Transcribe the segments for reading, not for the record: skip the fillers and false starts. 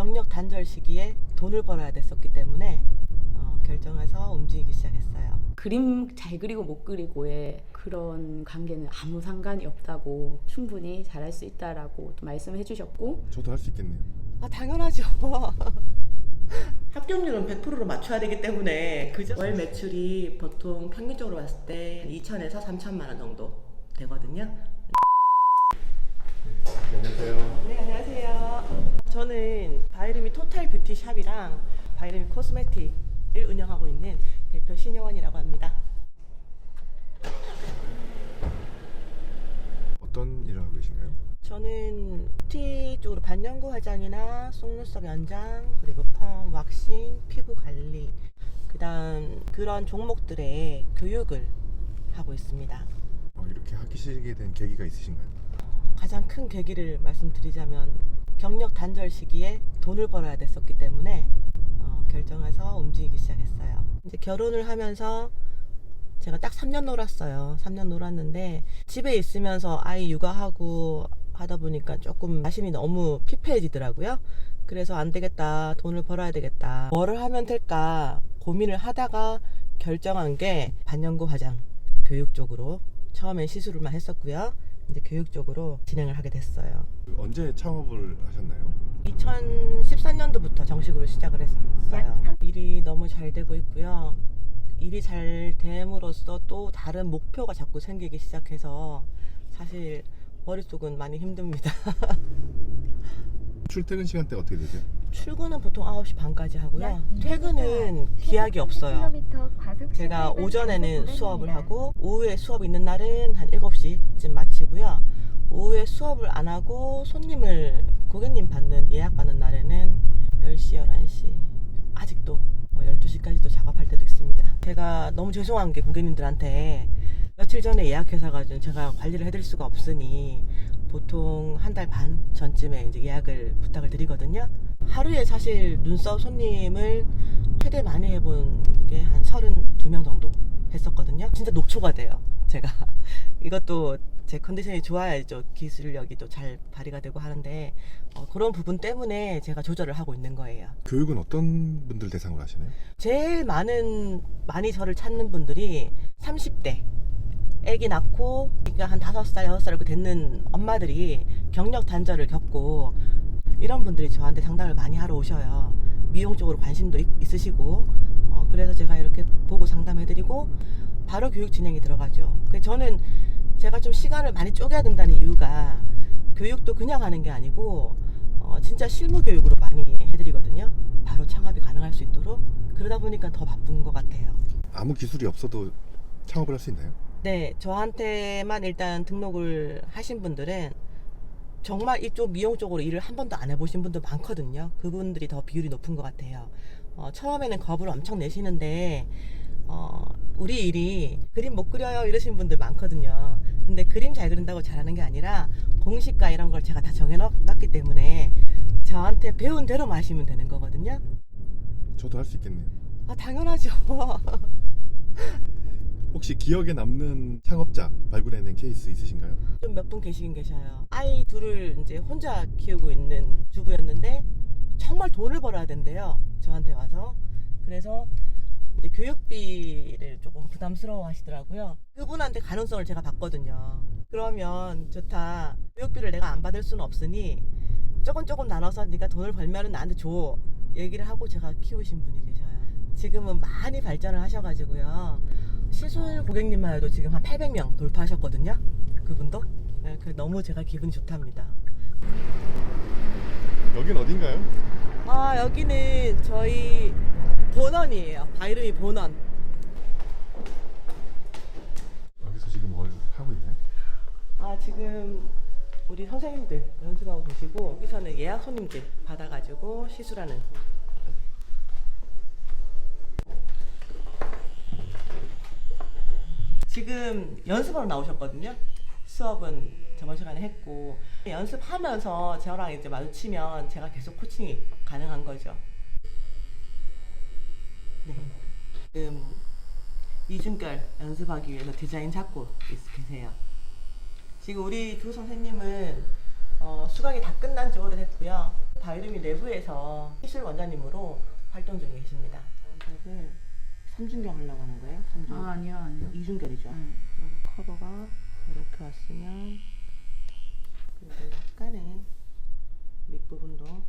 경력 단절 시기에 돈을 벌어야 됐었기 때문에 결정해서 움직이기 시작했어요. 그림 잘 그리고 못 그리고의 그런 관계는 아무 상관이 없다고, 충분히 잘할 수 있다라고 또 말씀해 주셨고. 저도 할 수 있겠네요. 당연하죠. 합격률은 100%로 맞춰야 되기 때문에 월 매출이 보통 평균적으로 봤을 때 2천에서 3천만 원 정도 되거든요. 안녕하세요. 네, 안녕하세요. 저는 바이름이 토탈 뷰티 샵이랑 바이름이 코스메틱을 운영하고 있는 대표 신영원이라고 합니다. 어떤 일을 하고 계신가요? 저는 뷰티 쪽으로 반영구 화장이나 속눈썹 연장, 그리고 펌, 왁싱, 피부 관리, 그다음 그런 종목들의 교육을 하고 있습니다. 이렇게 하시게 된 계기가 있으신가요? 가장 큰 계기를 말씀드리자면 경력 단절 시기에 돈을 벌어야 됐었기 때문에 결정해서 움직이기 시작했어요. 이제 결혼을 하면서 제가 딱 3년 놀았어요. 3년 놀았는데 집에 있으면서 아이 육아하고 하다 보니까 조금 자신이 너무 피폐해지더라고요. 그래서 안 되겠다, 돈을 벌어야 되겠다, 뭐를 하면 될까 고민을 하다가 결정한 게 반영구 화장 교육 쪽으로, 처음엔 시술만 했었고요. 이제 교육 쪽으로 진행을 하게 됐어요. 언제 창업을 하셨나요? 2014년도부터 정식으로 시작을 했어요. 일이 너무 잘 되고 있고요. 일이 잘 됨으로써 또 다른 목표가 자꾸 생기기 시작해서 사실 머릿속은 많이 힘듭니다. 출퇴근 시간대 어떻게 되세요? 출근은 보통 9시 반까지 하고요. 퇴근은 기약이 없어요. 제가 오전에는 수업을 하고 오후에 수업 있는 날은 한 7시쯤 마치고요. 오후에 수업을 안 하고 고객님 예약 받는 날에는 10시, 11시, 아직도 12시까지도 작업할 때도 있습니다. 제가 너무 죄송한 게 고객님들한테 며칠 전에 예약해서 제가 관리를 해드릴 수가 없으니 보통 한 달 반 전쯤에 이제 예약을 부탁을 드리거든요. 하루에 사실 눈썹 손님을 최대 많이 해본 게 한 32명 정도 했었거든요. 진짜 녹초가 돼요, 제가. 이것도 제 컨디션이 좋아야죠. 기술력이 또 잘 발휘가 되고 하는데 그런 부분 때문에 제가 조절을 하고 있는 거예요. 교육은 어떤 분들 대상으로 하시나요? 제일 많이 저를 찾는 분들이 30대 애기 낳고 애기가 한 5살, 6살 이렇게 됐는 엄마들이 경력 단절을 겪고, 이런 분들이 저한테 상담을 많이 하러 오셔요. 미용 쪽으로 관심도 있으시고 그래서 제가 이렇게 보고 상담해드리고 바로 교육 진행이 들어가죠. 그래서 저는 제가 좀 시간을 많이 쪼개야 된다는 이유가 교육도 그냥 하는 게 아니고 진짜 실무 교육으로 많이 해드리거든요. 바로 창업이 가능할 수 있도록. 그러다 보니까 더 바쁜 것 같아요. 아무 기술이 없어도 창업을 할 수 있나요? 네, 저한테만 일단 등록을 하신 분들은 정말 이쪽 미용 쪽으로 일을 한 번도 안 해보신 분도 많거든요. 그분들이 더 비율이 높은 것 같아요. 처음에는 겁을 엄청 내시는데 우리 일이 그림 못 그려요 이러신 분들 많거든요. 근데 그림 잘 그린다고 잘하는 게 아니라 공식과 이런 걸 제가 다 정해놨기 때문에 저한테 배운 대로만 하시면 되는 거거든요. 저도 할 수 있겠네요. 당연하죠. 혹시 기억에 남는 창업자 발굴해낸 케이스 있으신가요? 좀 몇 분 계시긴 계셔요. 아이 둘을 이제 혼자 키우고 있는 주부였는데 정말 돈을 벌어야 된대요, 저한테 와서. 그래서 이제 교육비를 조금 부담스러워 하시더라고요. 그분한테 가능성을 제가 봤거든요. 그러면 좋다, 교육비를 내가 안 받을 수는 없으니 조금 나눠서 네가 돈을 벌면 나한테 줘, 얘기를 하고 제가 키우신 분이 계셔요. 지금은 많이 발전을 하셔가지고요. 시술 고객님만 해도 지금 한 800명 돌파하셨거든요, 그분도. 네, 너무 제가 기분이 좋답니다. 여긴 어딘가요? 여기는 저희 본원이에요. 바이름이 본원. 여기서 지금 뭘 하고 있나요? 지금 우리 선생님들 연습하고 계시고, 여기서는 예약 손님들 받아가지고 시술하는. 지금 연습하러 나오셨거든요. 수업은 저번 시간에 했고, 연습하면서 저랑 이제 마주치면 제가 계속 코칭이 가능한 거죠. 네. 지금 이중결 연습하기 위해서 디자인 찾고 계세요. 지금 우리 두 선생님은 수강이 다 끝난 지 오래됐고요. 바이룸이 내부에서 시술 원장님으로 활동 중에 계십니다. 원장을 3중경 하려고 하는 거예요? 3중경. 아니요. 2중결이죠. 커버가 이렇게 왔으면 그리고 약간의 밑부분도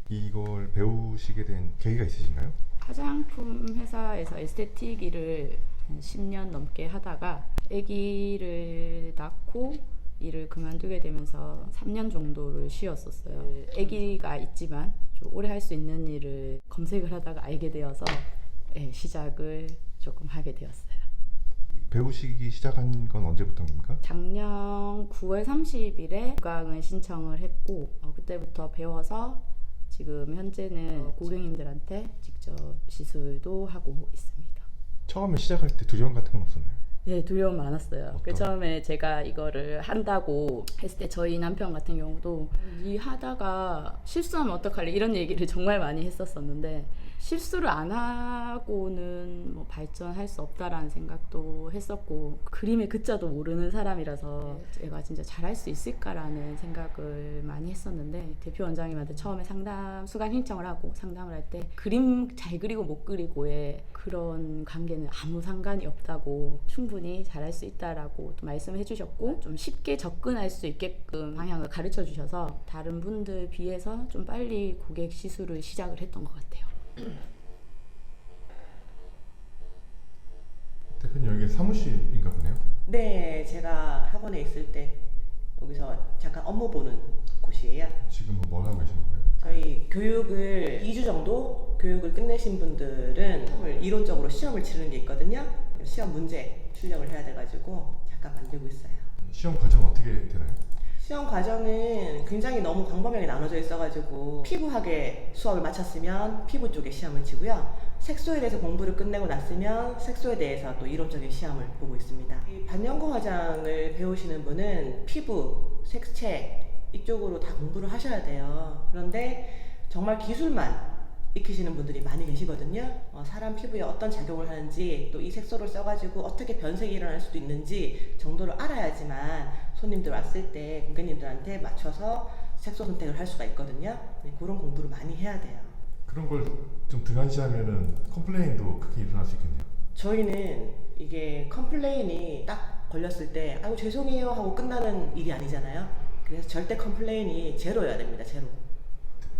이걸 배우시게 된 계기가 있으신가요? 화장품 회사에서 에스테틱 일을 한 10년 넘게 하다가 아기를 낳고 일을 그만두게 되면서 3년 정도를 쉬었었어요. 아기가 있지만 좀 오래 할 수 있는 일을 검색을 하다가 알게 되어서 시작을 조금 하게 되었어요. 배우시기 시작한 건 언제부터입니까? 작년 9월 30일에 구강을 신청을 했고 그때부터 배워서 지금 현재는 고객님들한테 직접 시술도 하고 있습니다. 처음에 시작할 때 두려움 같은 건 없었나요? 네, 두려움 많았어요. 어떤? 그 처음에 제가 이거를 한다고 했을 때 저희 남편 같은 경우도 이 하다가 실수하면 어떡할래 이런 얘기를 정말 많이 했었었는데 실수를 안 하고는 뭐 발전할 수 없다라는 생각도 했었고 그림의 글자도 모르는 사람이라서 제가 진짜 잘할 수 있을까라는 생각을 많이 했었는데 대표 원장님한테 처음에 수강 신청을 하고 상담을 할 때 그림 잘 그리고 못 그리고의 그런 관계는 아무 상관이 없다고 충분히 잘할 수 있다라고 또 말씀을 해주셨고 좀 쉽게 접근할 수 있게끔 방향을 가르쳐 주셔서 다른 분들 비해서 좀 빨리 고객 시술을 시작을 했던 것 같아요. 대표님 여기 사무실인가 보네요. 네, 제가 학원에 있을 때 여기서 잠깐 업무 보는 곳이에요. 지금 뭘 하고 계시는 거예요? 저희 교육을 2주 정도 교육을 끝내신 분들은 이론적으로 시험을 치르는 게 있거든요. 시험 문제 출력을 해야 돼가지고 잠깐 만들고 있어요. 시험 과정 어떻게 되나요? 시험 과정은 굉장히 너무 광범위하게 나눠져 있어가지고 피부학의 수업을 마쳤으면 피부 쪽에 시험을 치고요. 색소에 대해서 공부를 끝내고 났으면 색소에 대해서 또 이론적인 시험을 보고 있습니다. 이 반영구 화장을 배우시는 분은 피부, 색채 이쪽으로 다 공부를 하셔야 돼요. 그런데 정말 기술만 익히시는 분들이 많이 계시거든요. 사람 피부에 어떤 작용을 하는지 또 이 색소를 써가지고 어떻게 변색이 일어날 수도 있는지 정도를 알아야지만 손님들 왔을 때 고객님들한테 맞춰서 색소 선택을 할 수가 있거든요. 네, 그런 공부를 많이 해야 돼요. 그런 걸 좀 등한시하면은 컴플레인도 크게 일어날 수 있겠네요. 저희는 이게 컴플레인이 딱 걸렸을 때 아이고 죄송해요 하고 끝나는 일이 아니잖아요. 그래서 절대 컴플레인이 제로여야 됩니다. 제로.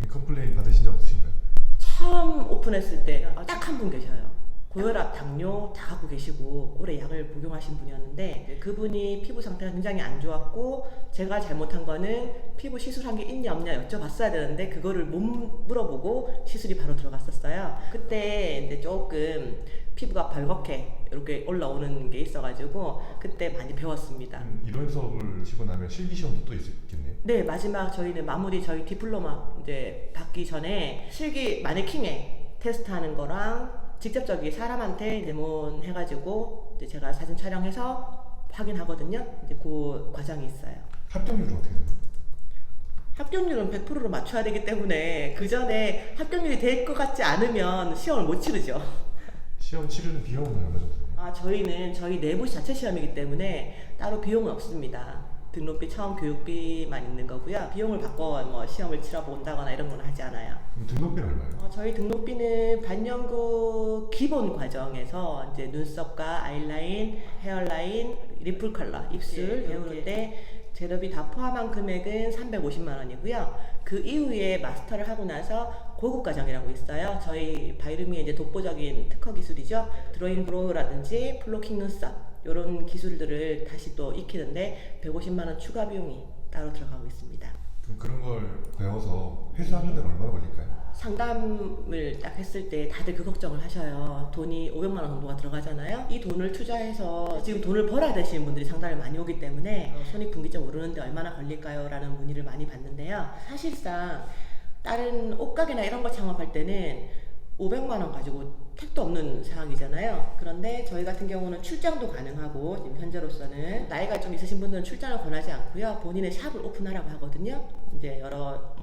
컴플레인 받으신 적 없으신가요? 처음 오픈했을 때 딱 한 분 계셔요. 고혈압, 당뇨 다 갖고 계시고 오래 약을 복용하신 분이었는데 그분이 피부 상태가 굉장히 안 좋았고 제가 잘못한 거는 피부 시술한 게 있냐 없냐 여쭤봤어야 되는데 그거를 못 물어보고 시술이 바로 들어갔었어요. 그때 이제 조금 피부가 벌겋게 이렇게 올라오는 게 있어가지고 그때 많이 배웠습니다. 이론 수업을 치고 나면 실기 시험도 또 있겠네요. 네, 마지막 저희는 마무리 저희 디플로마 이제 받기 전에 실기 마네킹에 테스트하는 거랑 직접적인 사람한테 데몬 해가지고 이제 제가 사진 촬영해서 확인하거든요. 이제 그 과정이 있어요. 합격률은 어떻게 되나요? 합격률은 100%로 맞춰야 되기 때문에 그 전에 합격률이 될 것 같지 않으면 시험을 못 치르죠. 시험 치르는 비용은 얼마 정도 돼요? 저희는 저희 내부 자체 시험이기 때문에 따로 비용은 없습니다. 등록비, 처음 교육비만 있는 거고요. 비용을 받고 뭐 시험을 치러 본다거나 이런 건 하지 않아요. 그럼 등록비는 얼마예요? 저희 등록비는 반영구 기본 과정에서 이제 눈썹과 아이라인, 헤어라인, 리플 컬러, 입술 배우는데 재료비 다 포함한 금액은 350만 원이고요. 그 이후에 마스터를 하고 나서 고급 과정이라고 있어요. 저희 바이룸이 이제 독보적인 특허 기술이죠. 드로잉 브로우라든지 플로킹 눈썹 이런 기술들을 다시 또 익히는데 150만 원 추가 비용이 따로 들어가고 있습니다. 그럼 그런 걸 배워서 회수하는 데는 얼마나 걸릴까요? 상담을 딱 했을 때 다들 그 걱정을 하셔요. 돈이 500만 원 정도가 들어가잖아요. 이 돈을 투자해서 지금 돈을 벌어야 되시는 분들이 상담을 많이 오기 때문에 손익분기점 오르는데 얼마나 걸릴까요? 라는 문의를 많이 받는데요. 사실상 다른 옷가게나 이런 거 창업할 때는 500만 원 가지고 택도 없는 상황이잖아요. 그런데 저희 같은 경우는 출장도 가능하고 지금 현재로서는 나이가 좀 있으신 분들은 출장을 권하지 않고요. 본인의 샵을 오픈하라고 하거든요. 이제 여러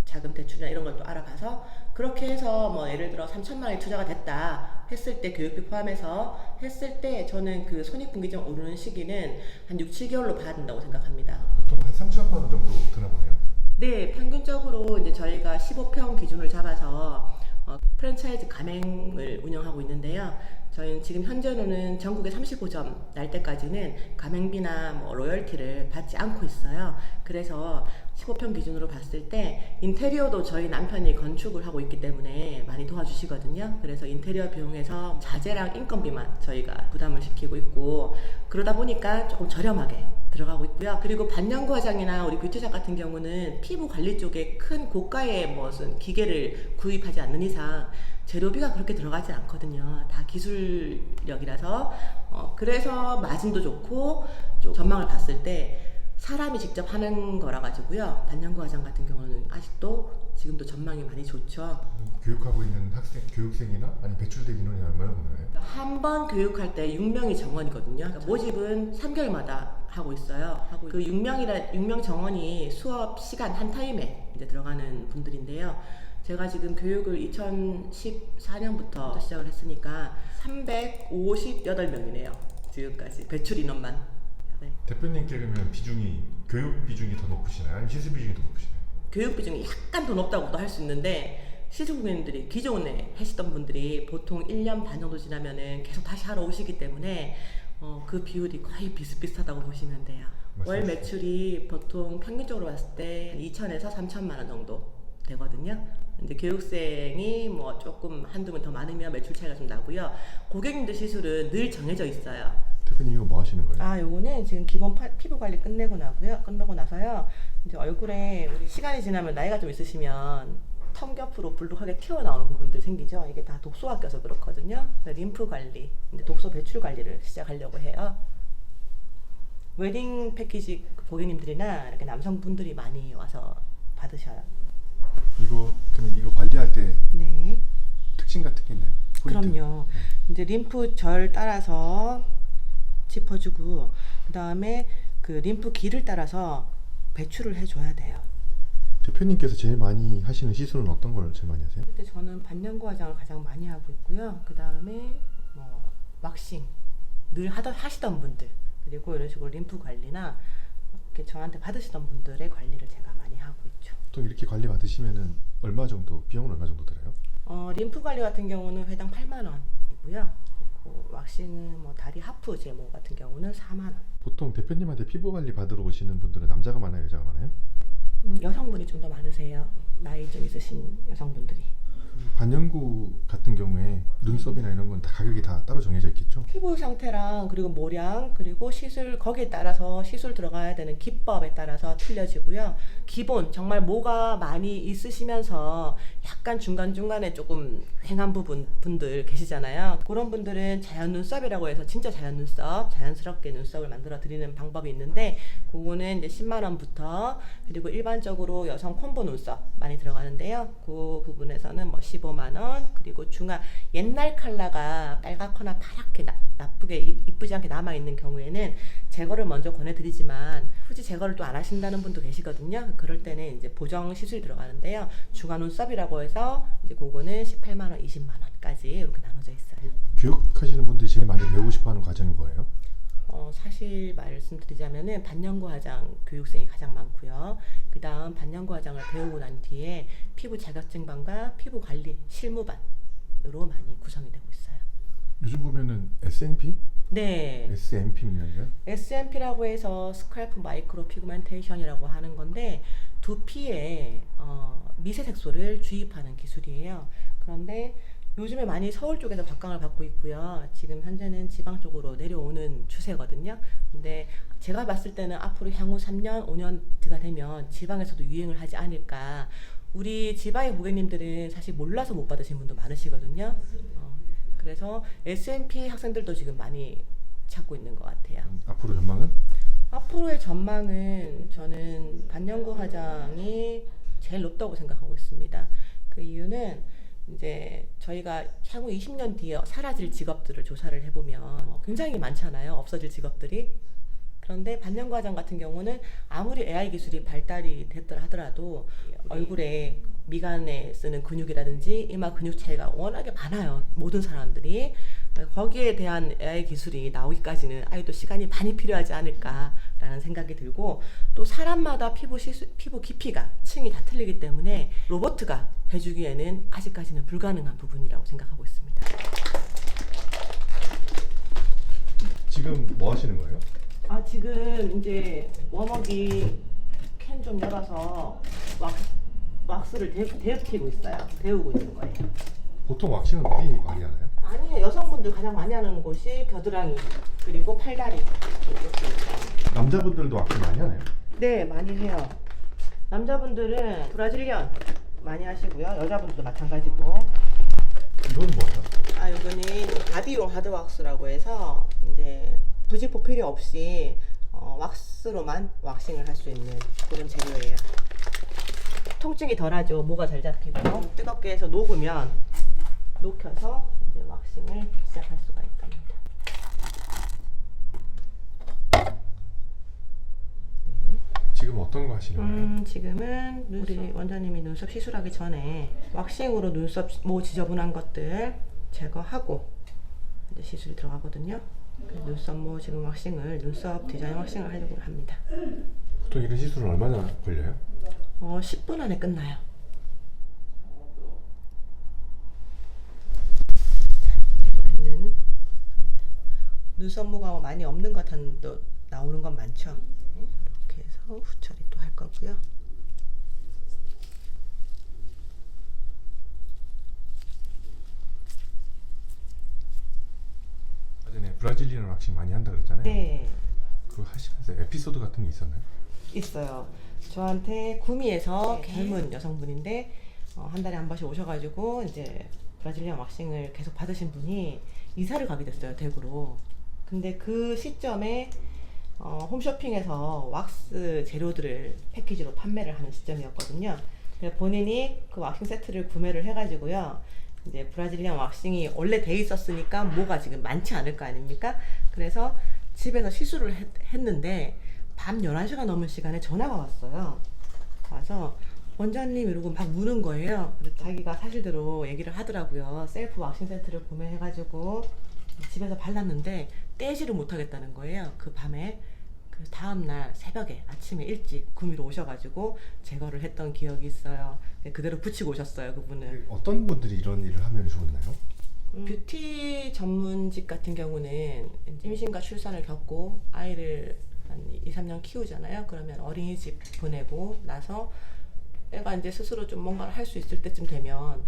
자금 대출이나 이런 걸 또 알아봐서 그렇게 해서 예를 들어 3천만 원이 투자가 됐다. 했을 때 교육비 포함해서 했을 때 저는 그 손익분기점 오르는 시기는 한 6, 7개월로 봐야 된다고 생각합니다. 보통 한 3천만 원 정도 드나 보네요. 네, 평균적으로 이제 저희가 15평 기준을 잡아서 프랜차이즈 가맹을 운영하고 있는데요. 저희는 지금 현재로는 전국에 35점 날 때까지는 가맹비나 뭐 로열티를 받지 않고 있어요. 그래서 15평 기준으로 봤을 때 인테리어도 저희 남편이 건축을 하고 있기 때문에 많이 도와주시거든요. 그래서 인테리어 비용에서 자재랑 인건비만 저희가 부담을 시키고 있고, 그러다 보니까 조금 저렴하게 들어가고 있고요. 그리고 반영구 화장이나 우리 뷰티샵 같은 경우는 피부 관리 쪽에 큰 고가의 무슨 기계를 구입하지 않는 이상 재료비가 그렇게 들어가지 않거든요. 다 기술력이라서 그래서 마진도 좋고, 좀 전망을 봤을 때 사람이 직접 하는 거라 가지고요. 반영구 화장 같은 경우는 아직도 지금도 전망이 많이 좋죠. 교육하고 있는 교육생이나 아니 배출된 인원이 얼마나 되나요? 한 번 교육할 때 6명이 정원이거든요. 그러니까 모집은 3개월마다 하고 있어요. 그 6명 정원이 수업 시간 한 타임에 이제 들어가는 분들인데요. 제가 지금 교육을 2014년부터 시작을 했으니까 358명이네요. 지금까지 배출 인원만. 네. 대표님께 그러면 교육 비중이 더 높으시나요? 아니면 시술 비중이 더 높으시나요? 교육 비중이 약간 더 높다고도 할 수 있는데, 시술고객님들이 기존에 하시던 분들이 보통 1년 반 정도 지나면은 계속 다시 하러 오시기 때문에 그 비율이 거의 비슷비슷하다고 보시면 돼요. 월 매출이 보통 평균적으로 봤을 때 2천에서 3천만 원 정도 되거든요. 이제 교육생이 뭐 조금 한두 명 더 많으면 매출 차이가 좀 나고요. 고객님들 시술은 늘 정해져 있어요. 대표님 이거 뭐 하시는 거예요? 요거는 지금 기본 피부 관리 끝내고 나서요. 이제 얼굴에 우리 시간이 지나면 나이가 좀 있으시면 턱 옆으로 불룩하게 튀어나오는 부분들 생기죠. 이게 다 독소가 껴서 그렇거든요. 림프 관리, 이제 독소 배출 관리를 시작하려고 해요. 웨딩 패키지 고객님들이나 이렇게 남성분들이 많이 와서 받으셔요. 그러면 이거 관리할 때 네. 특징 같은 게 있나요? 포인트? 그럼요. 이제 림프 절 따라서 짚어주고, 그 다음에 그 림프 길을 따라서 배출을 해줘야 돼요. 대표님께서 제일 많이 하시는 시술은 어떤 걸 제일 많이 하세요? 그때 저는 반영구 화장을 가장 많이 하고 있고요. 그 다음에 뭐 왁싱 늘 하시던 분들, 그리고 이런 식으로 림프 관리나 이렇게 저한테 받으시던 분들의 관리를 제가 많이 하고 있죠. 보통 이렇게 관리 받으시면은 비용은 얼마 정도 들어요? 림프 관리 같은 경우는 회당 8만 원이고요. 왁싱은 뭐 다리 하프 제모 같은 경우는 4만 원. 보통 대표님한테 피부 관리 받으러 오시는 분들은 남자가 많아요, 여자가 많아요? 여성분이 좀 더 많으세요. 나이 좀 있으신 여성분들이. 반영구 같은 경우에 눈썹이나 이런 건 다 가격이 다 따로 정해져 있겠죠? 피부 상태랑 그리고 모량 그리고 시술 거기에 따라서 시술 들어가야 되는 기법에 따라서 틀려지고요. 기본 정말 모가 많이 있으시면서 약간 중간중간에 조금 휑한 분들 계시잖아요. 그런 분들은 자연 눈썹이라고 해서 진짜 자연 눈썹, 자연스럽게 눈썹을 만들어 드리는 방법이 있는데, 그거는 이제 10만 원부터, 그리고 일반적으로 여성 콤보 눈썹 많이 들어가는데요. 그 부분에서는 뭐 15만 원, 그리고 옛날 컬러가 빨갛거나 파랗게 나쁘게 이쁘지 않게 남아있는 경우에는 제거를 먼저 권해드리지만 굳이 제거를 또 안 하신다는 분도 계시거든요. 그럴 때는 이제 보정 시술이 들어가는데요. 중화 눈썹이라고 해서 이제 그거는 18만 원, 20만 원까지 이렇게 나눠져 있어요. 교육하시는 분들이 제일 많이 배우고 싶어하는 과정이 뭐예요? 사실 말씀드리자면은 반영구 화장 교육생이 가장 많고요. 그 다음 반영구 화장을 배우고 난 뒤에 피부 자격증반과 피부 관리 실무반으로 많이 구성이 되고 있어요. 요즘 보면은 SNP? 네. SNP인가요? SNP라고 해서 스크래프 마이크로 피그멘테이션이라고 하는 건데, 두피에 미세 색소를 주입하는 기술이에요. 그런데 요즘에 많이 서울 쪽에서 곽광을 받고 있고요. 지금 현재는 지방 쪽으로 내려오는 추세거든요. 근데 제가 봤을 때는 앞으로 향후 3년, 5년 뒤가 되면 지방에서도 유행을 하지 않을까. 우리 지방의 고객님들은 사실 몰라서 못 받으신 분도 많으시거든요. 그래서 S&P 학생들도 지금 많이 찾고 있는 것 같아요. 앞으로 전망은? 앞으로의 전망은 저는 반영구 화장이 제일 높다고 생각하고 있습니다. 그 이유는 이제 저희가 향후 20년 뒤에 사라질 직업들을 조사를 해보면 굉장히 많잖아요. 없어질 직업들이. 그런데 반영구 화장 같은 경우는 아무리 AI 기술이 발달이 됐더라 하더라도 얼굴에 미간에 쓰는 근육이라든지 이마 근육 차이가 워낙에 많아요. 모든 사람들이. 거기에 대한 AI 기술이 나오기까지는 아직도 시간이 많이 필요하지 않을까라는 생각이 들고, 또 사람마다 피부 깊이가 층이 다 틀리기 때문에 로봇가 해주기에는 아직까지는 불가능한 부분이라고 생각하고 있습니다. 지금 뭐 하시는 거예요? 지금 이제 워머기 캔 좀 열어서 왁스를 데우고 있어요. 데우고 있는 거예요. 보통 왁싱은 어디 많이 하나요? 아니요, 여성분들 가장 많이 하는 곳이 겨드랑이 그리고 팔다리 이렇게. 남자분들도 왁싱 많이 하나요? 네, 많이 해요. 남자분들은 브라질리언 많이 하시고요. 여자분들도 마찬가지고. 이건 뭐예요? 요거는 바디용 하드왁스라고 해서 이제 부직포 필요 없이 왁스로만 왁싱을 할 수 있는 그런 재료예요. 통증이 덜하죠. 모가 잘 잡히고. 뜨겁게 해서 녹으면 녹여서 이제 왁싱을 시작할 수가 있답니다. 지금 어떤 거 하시는 거예요? 지금은 우리 원장님이 눈썹 시술하기 전에 왁싱으로 눈썹 모 지저분한 것들 제거하고 이제 시술이 들어가거든요. 눈썹 모 지금 왁싱을 눈썹 디자인 왁싱을 하려고 합니다. 보통 이런 시술은 얼마나 걸려요? 10분 안에 끝나요. 제거했는 눈썹 모가 많이 없는 것 같았는데 나오는 건 많죠. 이렇게 해서 후처리 또 할 거고요. 전에 브라질리언 왁싱 많이 한다 그랬잖아요. 네. 그거 하시면서 에피소드 같은 게 있었나요? 있어요. 저한테 구미에서 네. 젊은 여성분인데 한 달에 한 번씩 오셔가지고 이제 브라질리언 왁싱을 계속 받으신 분이 이사를 가게 됐어요, 대구로. 근데 그 시점에 홈쇼핑에서 왁스 재료들을 패키지로 판매를 하는 시점이었거든요. 그래서 본인이 그 왁싱 세트를 구매를 해가지고요. 이제 브라질리언 왁싱이 원래 돼 있었으니까 뭐가 지금 많지 않을 거 아닙니까? 그래서 집에서 시술을 했는데 밤 11시가 넘은 시간에 전화가 왔어요. 와서 원장님 이러고 막 무는 거예요. 그래서 자기가 사실대로 얘기를 하더라고요. 셀프 왁싱 세트를 구매해가지고 집에서 발랐는데 떼지를 못하겠다는 거예요. 그 밤에. 그 다음날 새벽에 아침에 일찍 구미로 오셔가지고 제거를 했던 기억이 있어요. 그대로 붙이고 오셨어요, 그분은. 어떤 분들이 이런 일을 하면 좋나요? 뷰티 전문직 같은 경우는 임신과 출산을 겪고 아이를 한 2, 3년 키우잖아요. 그러면 어린이집 보내고 나서 애가 이제 스스로 좀 뭔가를 할 수 있을 때쯤 되면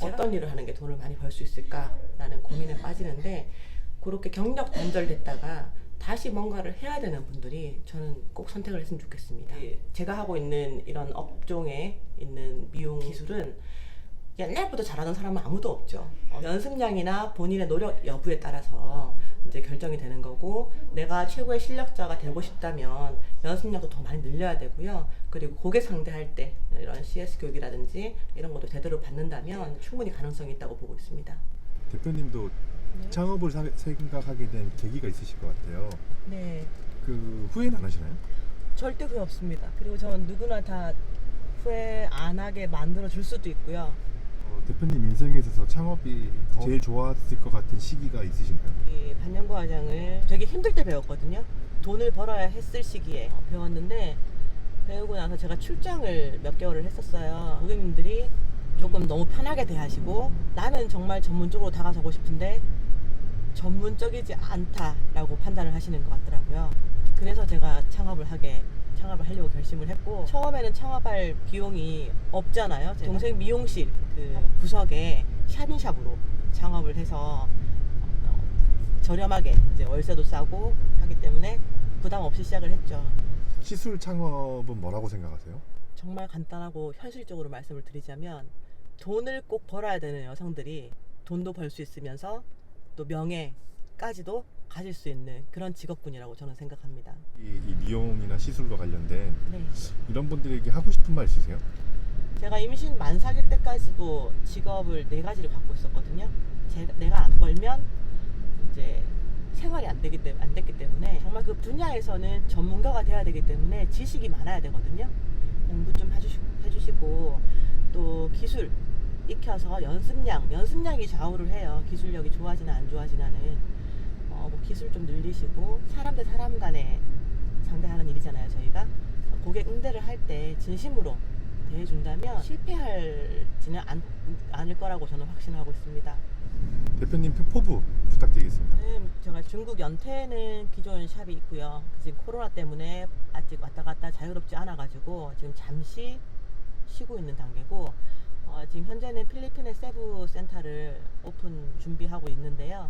어떤 일을 하는 게 돈을 많이 벌 수 있을까라는 고민에 빠지는데, 그렇게 경력 단절됐다가 다시 뭔가를 해야 되는 분들이 저는 꼭 선택을 했으면 좋겠습니다. 제가 하고 있는 이런 업종에 있는 미용 기술은 옛날부터 잘하는 사람은 아무도 없죠. 연습량이나 본인의 노력 여부에 따라서 이제 결정이 되는 거고, 내가 최고의 실력자가 되고 싶다면 연습량도 더 많이 늘려야 되고요. 그리고 고객 상대할 때 이런 CS 교육이라든지 이런 것도 제대로 받는다면 충분히 가능성이 있다고 보고 있습니다. 대표님도 창업을 생각하게 된 계기가 있으실 것 같아요. 네, 그 후회는 안 하시나요? 절대 후회 없습니다. 그리고 저는 누구나 다 후회 안 하게 만들어 줄 수도 있고요. 대표님 인생에 있어서 창업이 제일 좋았을 것 같은 시기가 있으신가요? 이 반영고 과정을 되게 힘들 때 배웠거든요. 돈을 벌어야 했을 시기에 배웠는데, 배우고 나서 제가 출장을 몇 개월을 했었어요. 고객님들이 조금 너무 편하게 대하시고, 나는 정말 전문적으로 다가서고 싶은데 전문적이지 않다라고 판단을 하시는 것 같더라고요. 그래서 제가 창업을 하려고 결심을 했고, 처음에는 창업할 비용이 없잖아요. 제 동생 미용실 그 구석에 샵인샵으로 창업을 해서 저렴하게 이제 월세도 싸고 하기 때문에 부담 없이 시작을 했죠. 시술 창업은 뭐라고 생각하세요? 정말 간단하고 현실적으로 말씀을 드리자면, 돈을 꼭 벌어야 되는 여성들이 돈도 벌 수 있으면서 또 명예까지도 가질 수 있는 그런 직업군이라고 저는 생각합니다. 이 미용이나 시술과 관련된 네. 이런 분들에게 하고 싶은 말 있으세요? 제가 임신 만삭일 때까지도 직업을 4가지를 갖고 있었거든요. 내가 안 벌면 이제 생활이 안 됐기 때문에 정말 그 분야에서는 전문가가 돼야 되기 때문에 지식이 많아야 되거든요. 공부 좀 해주시고 또 기술 익혀서 연습량이 좌우를 해요. 기술력이 좋아지나 안 좋아지나는. 뭐 기술 좀 늘리시고 사람 대 사람 간에 상대하는 일이잖아요. 저희가 고객 응대를 할 때 진심으로 대해준다면 실패하지는 않을 거라고 저는 확신하고 있습니다. 대표님 포부 부탁드리겠습니다. 제가 중국 연태는 기존 샵이 있고요. 지금 코로나 때문에 아직 왔다 갔다 자유롭지 않아가지고 지금 잠시 쉬고 있는 단계고, 지금 현재는 필리핀의 세부 센터를 오픈 준비하고 있는데요.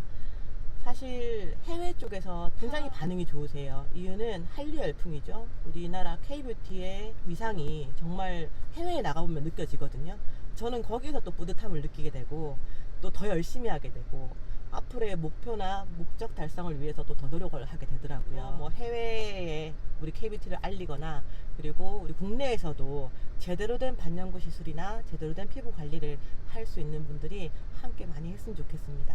사실 해외 쪽에서 굉장히 반응이 좋으세요. 이유는 한류 열풍이죠. 우리나라 K뷰티의 위상이 정말 해외에 나가보면 느껴지거든요. 저는 거기서 또 뿌듯함을 느끼게 되고 또 더 열심히 하게 되고 앞으로의 목표나 목적 달성을 위해서 또 더 노력을 하게 되더라고요. 뭐 해외에 우리 K뷰티를 알리거나 그리고 우리 국내에서도 제대로 된 반영구 시술이나 제대로 된 피부 관리를 할 수 있는 분들이 함께 많이 했으면 좋겠습니다.